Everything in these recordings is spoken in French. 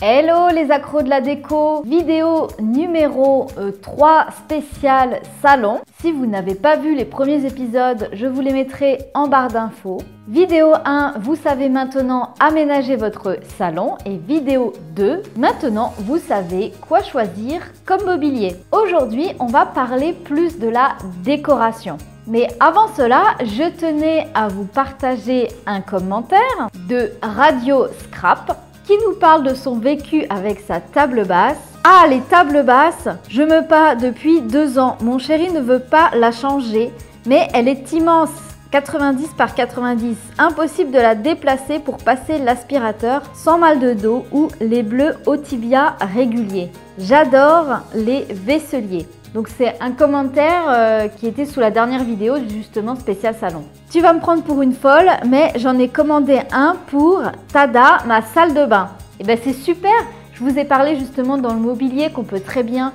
Hello les accros de la déco, vidéo numéro 3 spécial salon. Si vous n'avez pas vu les premiers épisodes, je vous les mettrai en barre d'infos. Vidéo 1, vous savez maintenant aménager votre salon. Et vidéo 2, maintenant vous savez quoi choisir comme mobilier. Aujourd'hui, on va parler plus de la décoration. Mais avant cela, je tenais à vous partager un commentaire de Radio Scrap qui nous parle de son vécu avec sa table basse. Ah, les tables basses, je me bats depuis 2 ans. Mon chéri ne veut pas la changer, mais elle est immense, 90 par 90. Impossible de la déplacer pour passer l'aspirateur sans mal de dos ou les bleus au tibia réguliers. J'adore les vaisseliers. Donc c'est un commentaire qui était sous la dernière vidéo justement spécial salon. Tu vas me prendre pour une folle, mais j'en ai commandé un pour Tada, ma salle de bain. Et bien c'est super, je vous ai parlé justement dans le mobilier qu'on peut très bien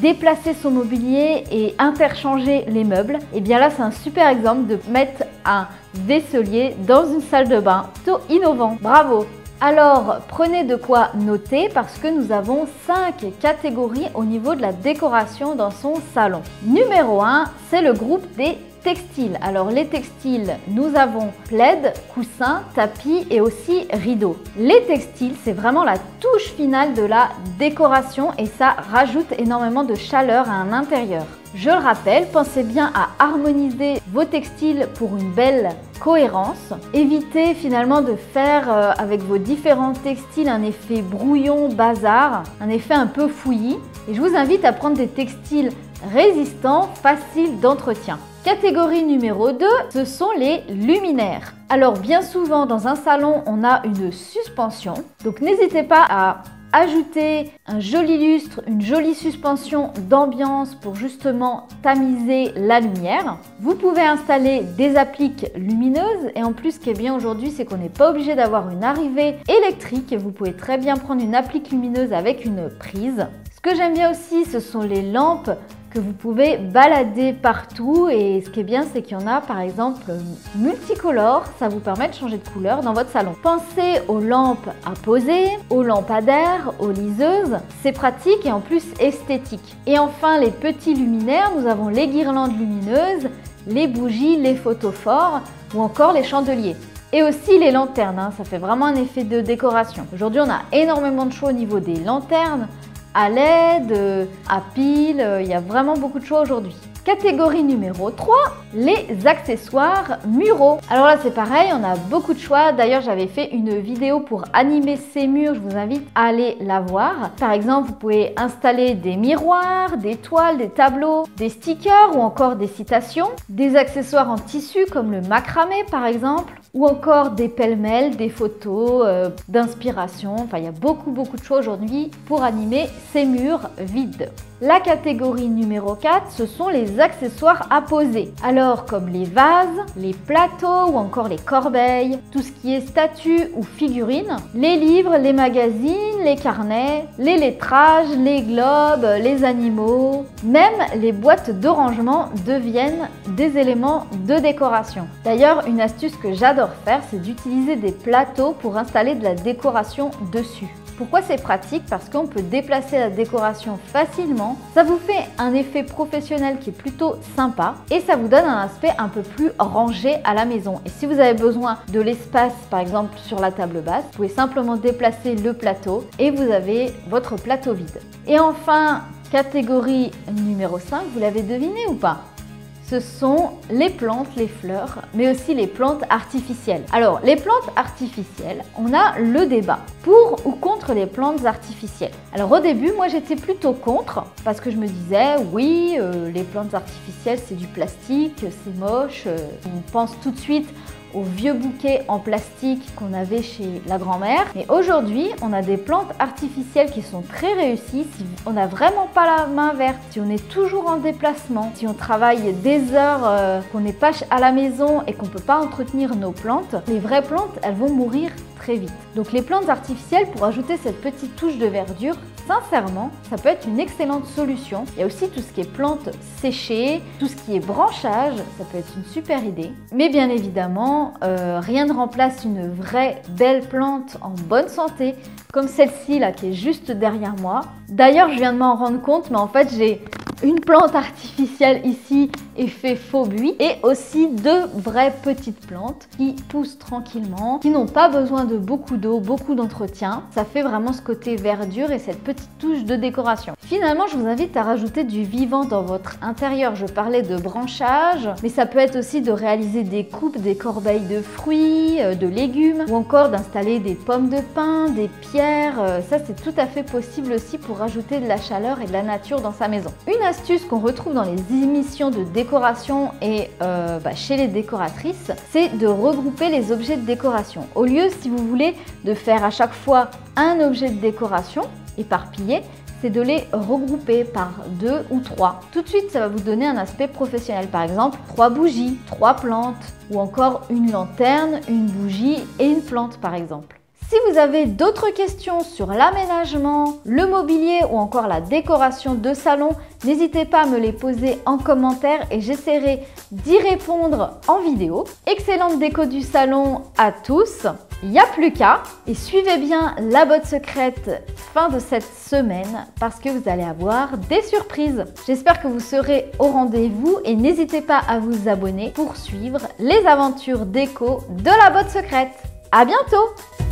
déplacer son mobilier et interchanger les meubles. Et bien là c'est un super exemple de mettre un vaisselier dans une salle de bain. Plutôt innovant, bravo! Alors, prenez de quoi noter parce que nous avons 5 catégories au niveau de la décoration dans son salon. Numéro 1, c'est le groupe des textiles. Alors, les textiles, nous avons plaid, coussins, tapis et aussi rideaux. Les textiles, c'est vraiment la touche finale de la décoration et ça rajoute énormément de chaleur à un intérieur. Je le rappelle, pensez bien à harmoniser vos textiles pour une belle cohérence. Évitez finalement de faire avec vos différents textiles un effet brouillon, bazar, un effet un peu fouillis. Et je vous invite à prendre des textiles résistants, faciles d'entretien. Catégorie numéro 2, ce sont les luminaires. Alors bien souvent dans un salon, on a une suspension. Donc n'hésitez pas à ajouter un joli lustre, une jolie suspension d'ambiance pour justement tamiser la lumière. Vous pouvez installer des appliques lumineuses et en plus ce qui est bien aujourd'hui c'est qu'on n'est pas obligé d'avoir une arrivée électrique. Vous pouvez très bien prendre une applique lumineuse avec une prise. Ce que j'aime bien aussi ce sont les lampes que vous pouvez balader partout et ce qui est bien c'est qu'il y en a par exemple multicolores, ça vous permet de changer de couleur dans votre salon. Pensez aux lampes à poser, aux lampadaires, aux liseuses, c'est pratique et en plus esthétique. Et enfin les petits luminaires, nous avons les guirlandes lumineuses, les bougies, les photophores ou encore les chandeliers. Et aussi les lanternes, ça fait vraiment un effet de décoration. Aujourd'hui on a énormément de choix au niveau des lanternes, à LED, à pile, il y a vraiment beaucoup de choix aujourd'hui. Catégorie numéro 3, les accessoires muraux. Alors là c'est pareil, on a beaucoup de choix. D'ailleurs j'avais fait une vidéo pour animer ces murs, je vous invite à aller la voir. Par exemple vous pouvez installer des miroirs, des toiles, des tableaux, des stickers ou encore des citations. Des accessoires en tissu comme le macramé par exemple. Ou encore des pêle-mêle, des photos d'inspiration. Enfin, il y a beaucoup de choix aujourd'hui pour animer ces murs vides. La catégorie numéro 4, ce sont les accessoires à poser. Alors, comme les vases, les plateaux ou encore les corbeilles, tout ce qui est statues ou figurines, les livres, les magazines, les carnets, les lettrages, les globes, les animaux, même les boîtes de rangement deviennent des éléments de décoration. D'ailleurs, une astuce que j'adore faire, c'est d'utiliser des plateaux pour installer de la décoration dessus. Pourquoi c'est pratique? Parce qu'on peut déplacer la décoration facilement, ça vous fait un effet professionnel qui est plutôt sympa et ça vous donne un aspect un peu plus rangé à la maison. Et si vous avez besoin de l'espace par exemple sur la table basse, vous pouvez simplement déplacer le plateau et vous avez votre plateau vide. Et enfin, catégorie numéro 5, vous l'avez deviné ou pas? Ce sont les plantes, les fleurs, mais aussi les plantes artificielles. Alors, les plantes artificielles, on a le débat pour ou contre les plantes artificielles. Alors au début, moi j'étais plutôt contre parce que je me disais oui, les plantes artificielles c'est du plastique, c'est moche. On pense tout de suite aux vieux bouquets en plastique qu'on avait chez la grand-mère. Mais aujourd'hui, on a des plantes artificielles qui sont très réussies. Si on n'a vraiment pas la main verte, si on est toujours en déplacement, si on travaille des heures, qu'on n'est pas à la maison et qu'on ne peut pas entretenir nos plantes, les vraies plantes, elles vont mourir très vite. Donc les plantes artificielles, pour ajouter cette petite touche de verdure, sincèrement, ça peut être une excellente solution. Il y a aussi tout ce qui est plantes séchées, tout ce qui est branchage, ça peut être une super idée. Mais bien évidemment, rien ne remplace une vraie belle plante en bonne santé, comme celle-ci là qui est juste derrière moi. D'ailleurs, je viens de m'en rendre compte, mais en fait, j'ai une plante artificielle ici effet faux buis et aussi deux vraies petites plantes qui poussent tranquillement, qui n'ont pas besoin de beaucoup d'eau, beaucoup d'entretien. Ça fait vraiment ce côté verdure et cette petite touche de décoration. Finalement, je vous invite à rajouter du vivant dans votre intérieur. Je parlais de branchage, mais ça peut être aussi de réaliser des coupes, des corbeilles de fruits, de légumes ou encore d'installer des pommes de pin, des pierres. Ça, c'est tout à fait possible aussi pour rajouter de la chaleur et de la nature dans sa maison. Une astuce qu'on retrouve dans les émissions de décoration et chez les décoratrices, c'est de regrouper les objets de décoration. Au lieu, si vous voulez, de faire à chaque fois un objet de décoration éparpillé, c'est de les regrouper par 2 ou 3. Tout de suite, ça va vous donner un aspect professionnel. Par exemple, 3 bougies, 3 plantes ou encore une lanterne, une bougie et une plante par exemple. Si vous avez d'autres questions sur l'aménagement, le mobilier ou encore la décoration de salon, n'hésitez pas à me les poser en commentaire et j'essaierai d'y répondre en vidéo. Excellente déco du salon à tous, il n'y a plus qu'à. Et suivez bien la botte secrète fin de cette semaine parce que vous allez avoir des surprises. J'espère que vous serez au rendez-vous et n'hésitez pas à vous abonner pour suivre les aventures déco de la botte secrète. À bientôt!